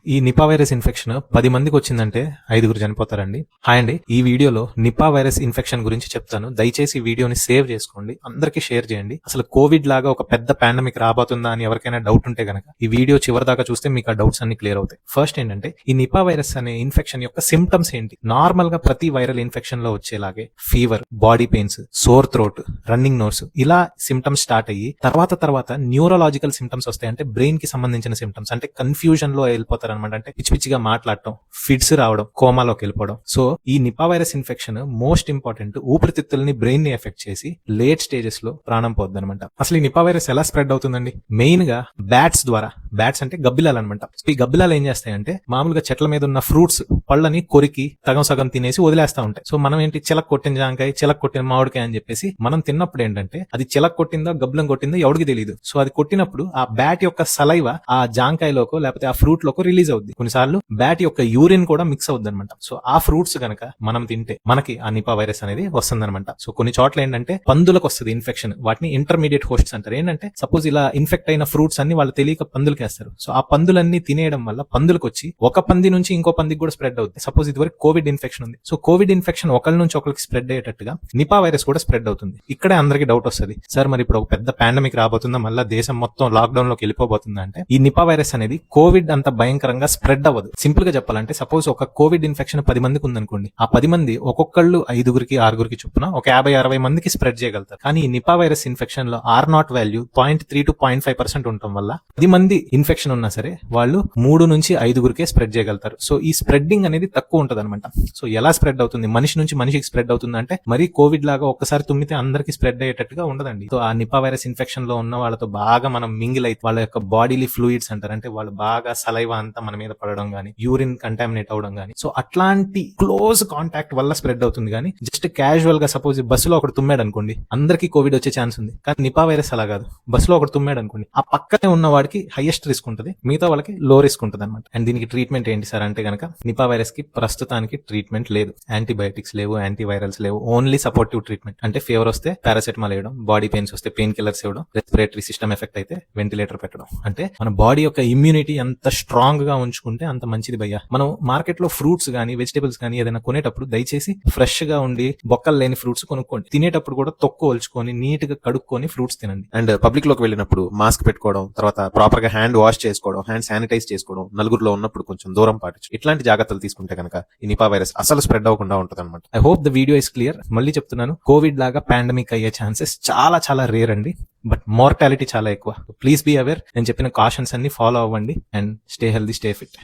ఈ Nipah virus infection 10 మందికి వచ్చిందంటే 5 చనిపోతారండి. హాయ్ అండి, ఈ వీడియోలో నిపా వైరస్ ఇన్ఫెక్షన్ గురించి చెప్తాను. దయచేసి ఈ వీడియోని సేవ్ చేసుకోండి, అందరికీ షేర్ చేయండి. అసలు కోవిడ్ లాగా ఒక పెద్ద పాండమిక్ రాబోతుందా అని ఎవరికైనా డౌట్ ఉంటే గనక ఈ వీడియో చివరి దాకా చూస్తే మీకు ఆ డౌట్స్ అన్ని క్లియర్ అవుతాయి. ఫస్ట్ ఏంటంటే, ఈ నిపా వైరస్ అనే ఇన్ఫెక్షన్ యొక్క సిమ్టమ్స్ ఏంటి? నార్మల్ గా ప్రతి వైరల్ ఇన్ఫెక్షన్ లో వచ్చేలాగే fever, body pains, sore throat, running nose ఇలా సిమ్టమ్స్ స్టార్ట్ అయ్యి తర్వాత న్యూరలాజికల్ సిమ్టమ్స్ వస్తాయి. అంటే బ్రెయిన్ కి సంబంధించిన సిమ్టమ్స్, అంటే కన్ఫ్యూజన్ లో వెళ్ళిపోతారు అనమాట. అంటే పిచ్చి పిచ్చిగా మాట్లాడటం, ఫిట్స్ రావడం, కోమాలోకి వెళ్ళిపోవడం. సో ఈ Nipah virus infection most important, ఊపిరితిత్తుల్ని బ్రెయిన్ ని ఎఫెక్ట్ చేసి లేట్ స్టేజెస్ లో ప్రాణం పోద్ది అనమాట. అసలు ఈ నిపా వైరస్ ఎలా స్ప్రెడ్ అవుతుందండి? మెయిన్ గా బ్యాట్స్ ద్వారా. బ్యాట్స్ అంటే గబ్బిలాలు అనమాట. ఈ గబ్బిలాలు ఏం చేస్తాయంటే, మామూలుగా చెట్ల మీద ఉన్న ఫ్రూట్స్ పళ్ళని కొరికి సగం తినేసి వదిలేస్తా ఉంటాయి. సో మనం ఏంటి, చిలక కొట్టిన జాంకాయ, చిలక కొట్టిన మామిడికాయ అని చెప్పేసి మనం తిన్నప్పుడు ఏంటంటే, అది చిలక కొట్టిందో గబ్బిలం కొట్టిందో ఎవరికి తెలియదు. సో అది కొట్టినప్పుడు ఆ బ్యాట్ యొక్క సలైవ ఆ జాంకాయలోకో లేకపోతే ఆ ఫ్రూట్ లోకో రిలీజ్ అవుద్ది. కొన్నిసార్లు బ్యాట్ యొక్క యూరిన్ కూడా మిక్స్ అవుద్ది అనమాట. సో ఆ ఫ్రూట్స్ గనక మనం తింటే మనకి ఆ నిపా వైరస్ అనేది వస్తుంది అనమాట. సో కొన్ని చోట్ల ఏంటంటే పందులకు వస్తుంది ఇన్ఫెక్షన్. వాటిని ఇంటర్మీడియట్ హోస్ట్స్ అంటారు. ఏంటంటే సపోజ్ ఇలా ఇన్ఫెక్ట్ అయిన ఫ్రూట్స్ అన్ని వాళ్ళు తెలియక పందులకి వేస్తారు. సో ఆ పందులన్నీ తినేయడం వల్ల పందులకు వచ్చి ఒక పంది నుంచి ఇంకో పందికి కూడా స్ప్రెడ్ అవుతుంది. సపోజ్ ఇదివరకు కోవిడ్ ఇన్ఫెక్షన్ ఉంది. సో కోవిడ్ ఇన్ఫెక్షన్ ఒకరి నుంచి ఒకరికి స్ప్రెడ్ అయ్యేటట్టుగా నిపా వైరస్ కూడా స్ప్రెడ్ అవుతుంది. ఇక్కడే అందరికి డౌట్ వస్తుంది, సార్ మరి ఇప్పుడు ఒక పెద్ద పాండమిక్ రాబోతుందా, మళ్ళీ దేశం మొత్తం లాక్డౌన్ లోకి వెళ్ళిపోబోతుందా అంటే, ఈ నిపా వైరస్ అనేది కోవిడ్ అంత భయంకరంగా స్ప్రెడ్ అవ్వదు. సింపుల్ గా చెప్పాలంటే, సపోజ్ ఒక కోవిడ్ ఇన్ఫెక్షన్ 10 మందికి ఉందనుకోండి, ఆ 10 మంది ఒక్కొక్కళ్ళు 5 6 చొప్పున ఒక 50 60 మందికి స్ప్రెడ్ చేయగలుగుతారు. కానీ ఈ నిపా వైరస్ ఇన్ఫెక్షన్ లో R0 వాల్యూ 0.3 to 0.5% ఉండటం వల్ల 10 మంది ఇన్ఫెక్షన్ ఉన్నా సరే వాళ్ళు 3 నుంచి 5 స్ప్రెడ్ చేయగలుగుతారు. సో ఈ స్ప్రెడ్డింగ్ అనేది తక్కువ ఉంటది అనమాట. సో ఎలా స్ప్రెడ్ అవుతుంది? మనిషి నుంచి మనిషికి స్ప్రెడ్ అవుతుంది అంటే, మరి కోవిడ్ లాగా ఒక్కసారి తుమ్మితే అందరికి స్ప్రెడ్ అయ్యేటట్టుగా ఉండదండి. సో ఆ నిపా వైరస్ ఇన్ఫెక్షన్ లో ఉన్న వాళ్ళతో బాగా మనం మింగిల్ అయితే వాళ్ళ యొక్క బాడీలీ ఫ్లూయిడ్స్ అంటారు, అంటే వాళ్ళు బాగా సలైవా అంతా మన మీద పడడం గానీ, యూరిన్ కంటామినేట్ అవడం గానీ, సో అట్లాంటి క్లోజ్ కాంటాక్ట్ వల్ల స్ప్రెడ్ అవుతుంది. కానీ జస్ట్ క్యాజువల్ గా సపోజ్ బస్సులో ఒకటి తుమ్మాడు అనుకోండి, అందరికి కోవిడ్ వచ్చే ఛాన్స్ ఉంది. కానీ నిపా వైరస్ అలా కాదు. బస్సులో ఒకటి తుమ్మాడు అనుకోండి, ఆ పక్కనే ఉన్న వాడికి హైయెస్ట్ రిస్క్ ఉంటుంది, మిగతా వాళ్ళకి లో రిస్క్ ఉంటుంది అనమాట. అండ్ దీనికి ట్రీట్మెంట్ ఏంటి సార్ అంటే గనక, నిపా వైరస్ కి ప్రస్తుతానికి ట్రీట్మెంట్ లేదు. యాంటీబయాటిక్స్ లేవు, యాంటీవైరల్స్ లేవు, ఓన్లీ సపోర్టివ్ ట్రీట్మెంట్. అంటే ఫీవర్ వస్తే పారాసెటమాల్ వేయడం, బాడీ పెయిన్స్ వస్తే పెయిన్ కిల్లర్స్ ఇవ్వడం, రెస్పిరేటరీ సిస్టమ్ ఎఫెక్ట్ అయితే వెంటిలేటర్ పెట్టడం. అంటే మన బాడీ యొక్క ఇమ్యూనిటీ ఎంత స్ట్రాంగ్ గా ఉంచుకుంటే అంత మంచిది భయ్యా. మనం మార్కెట్ లో ఫ్రూట్స్ గానీ వెజిటేబుల్స్ గానీ ఏదైనా కొనేటప్పుడు దయచేసి ఫ్రెష్ గా ఉండి బొక్కలు లేని ఫ్రూట్స్ కొనుక్కోండి. తినేటప్పుడు కూడా తొక్కు ఒలుచుకొని నీట్ గా కడుక్కొని ఫ్రూట్స్ తినండి. అండ్ పబ్లిక్ లోకి వెళ్ళినప్పుడు మాస్క్ పెట్టుకోవడం, తర్వాత ప్రాపర్ గా హ్యాండ్ వాష్ చేసుకోవడం, హ్యాండ్ శానిటైజ్ చేసుకోవడం, నలుగురిలో ఉన్నప్పుడు కొంచెం దూరం పాటించు. ఇట్లాంటి జాగ్రత్తలు తీసుకుంటే కనుక ఈ నిపా వైరస్ అసలు స్ప్రెడ్ అవ్వకుండా ఉంటుంది అనమాట. I hope the video is clear. మళ్ళీ చెప్తున్నాను, కోవిడ్ లాగా పాండమిక్ అయ్యే ఛాన్సెస్ చాలా రేర్ అండి, బట్ మార్టాలిటీ చాలా ఎక్కువ. Please be aware. నేను చెప్పిన కాషన్స్ అన్ని ఫాలో అవ్వండి and stay healthy, stay fit.